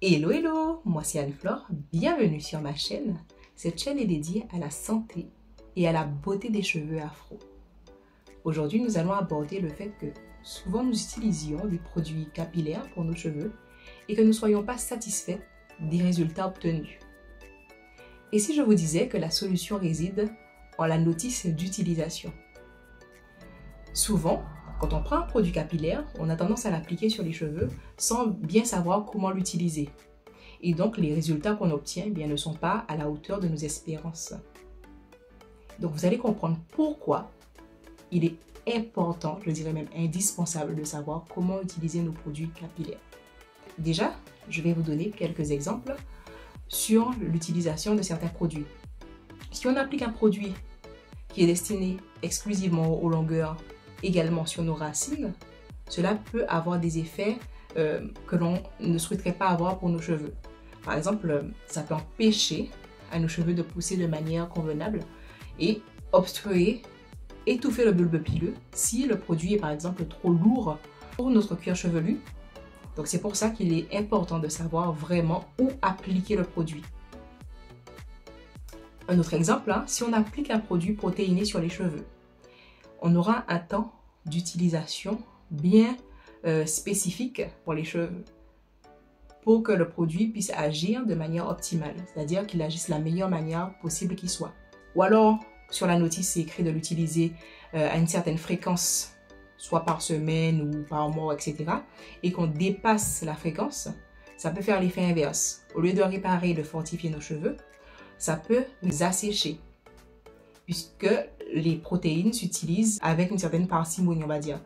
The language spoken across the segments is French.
Hello hello, moi c'est Anne-Flore, bienvenue sur ma chaîne. Cette chaîne est dédiée à la santé et à la beauté des cheveux afro. Aujourd'hui nous allons aborder le fait que souvent nous utilisions des produits capillaires pour nos cheveux et que nous ne soyons pas satisfaits des résultats obtenus. Et si je vous disais que la solution réside en la notice d'utilisation? Souvent, quand on prend un produit capillaire, on a tendance à l'appliquer sur les cheveux sans bien savoir comment l'utiliser. Et donc, les résultats qu'on obtient ne sont pas à la hauteur de nos espérances. Donc, vous allez comprendre pourquoi il est important, je dirais même indispensable, de savoir comment utiliser nos produits capillaires. Déjà, je vais vous donner quelques exemples sur l'utilisation de certains produits. Si on applique un produit qui est destiné exclusivement aux longueurs, également sur nos racines, cela peut avoir des effets que l'on ne souhaiterait pas avoir pour nos cheveux. Par exemple, ça peut empêcher à nos cheveux de pousser de manière convenable et obstruer, étouffer le bulbe pileux si le produit est par exemple trop lourd pour notre cuir chevelu. Donc c'est pour ça qu'il est important de savoir vraiment où appliquer le produit. Un autre exemple, si on applique un produit protéiné sur les cheveux, on aura un temps d'utilisation bien spécifique pour les cheveux pour que le produit puisse agir de manière optimale, c'est-à-dire qu'il agisse de la meilleure manière possible qu'il soit. Ou alors, sur la notice, c'est écrit de l'utiliser à une certaine fréquence, soit par semaine ou par mois, etc. Et qu'on dépasse la fréquence, ça peut faire l'effet inverse. Au lieu de réparer et de fortifier nos cheveux, ça peut nous assécher, puisque les protéines s'utilisent avec une certaine parcimonie, on va dire,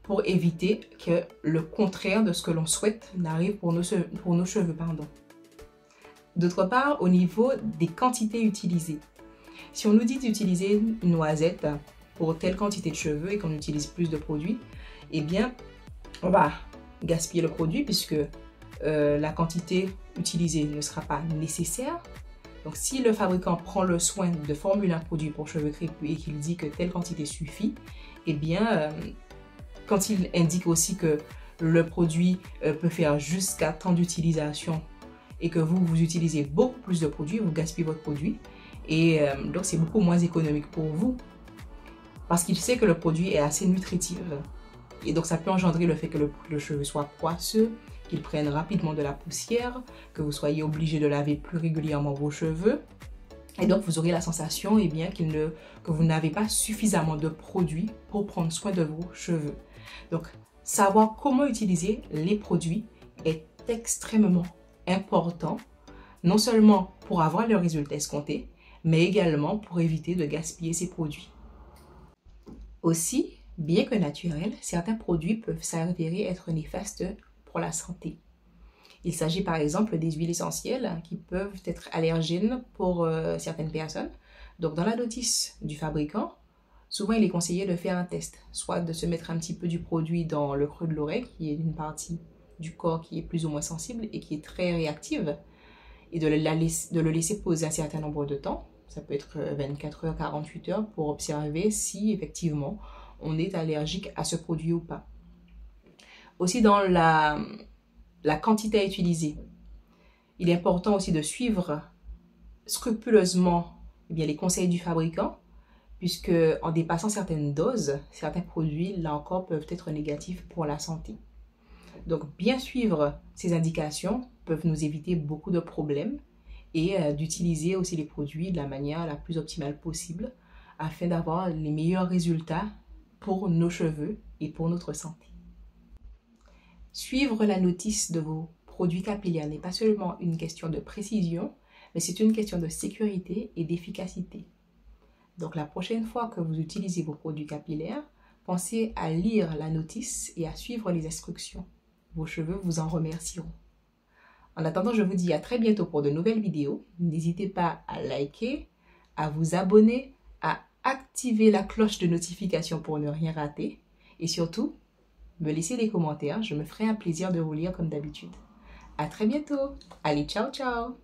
pour éviter que le contraire de ce que l'on souhaite n'arrive pour nos cheveux. D'autre part, au niveau des quantités utilisées. Si on nous dit d'utiliser une noisette pour telle quantité de cheveux et qu'on utilise plus de produits, on va gaspiller le produit puisque la quantité utilisée ne sera pas nécessaire. Donc, si le fabricant prend le soin de formuler un produit pour cheveux crépus et qu'il dit que telle quantité suffit, quand il indique aussi que le produit peut faire jusqu'à tant d'utilisation et que vous utilisez beaucoup plus de produits, vous gaspillez votre produit et donc c'est beaucoup moins économique pour vous parce qu'il sait que le produit est assez nutritif et donc ça peut engendrer le fait que le cheveu soit poisseux, qu'il prenne rapidement de la poussière, que vous soyez obligé de laver plus régulièrement vos cheveux. Et donc, vous aurez la sensation que vous n'avez pas suffisamment de produits pour prendre soin de vos cheveux. Donc, savoir comment utiliser les produits est extrêmement important, non seulement pour avoir le résultat escompté, mais également pour éviter de gaspiller ces produits. Aussi, bien que naturels, certains produits peuvent s'avérer être néfastes pour la santé. Il s'agit par exemple des huiles essentielles qui peuvent être allergènes pour certaines personnes. Donc dans la notice du fabricant, souvent il est conseillé de faire un test, soit de se mettre un petit peu du produit dans le creux de l'oreille, qui est une partie du corps qui est plus ou moins sensible et qui est très réactive, et de le laisser poser un certain nombre de temps. Ça peut être 24 heures, 48 heures pour observer si effectivement on est allergique à ce produit ou pas. Aussi dans la quantité à utiliser. Il est important aussi de suivre scrupuleusement les conseils du fabricant, puisque en dépassant certaines doses, certains produits, là encore, peuvent être négatifs pour la santé. Donc, bien suivre ces indications peuvent nous éviter beaucoup de problèmes et d'utiliser aussi les produits de la manière la plus optimale possible afin d'avoir les meilleurs résultats pour nos cheveux et pour notre santé. Suivre la notice de vos produits capillaires n'est pas seulement une question de précision, mais c'est une question de sécurité et d'efficacité. Donc la prochaine fois que vous utilisez vos produits capillaires, pensez à lire la notice et à suivre les instructions. Vos cheveux vous en remercieront. En attendant, je vous dis à très bientôt pour de nouvelles vidéos. N'hésitez pas à liker, à vous abonner, à activer la cloche de notification pour ne rien rater et surtout, me laisser des commentaires, je me ferai un plaisir de vous lire comme d'habitude. À très bientôt. Allez, ciao, ciao!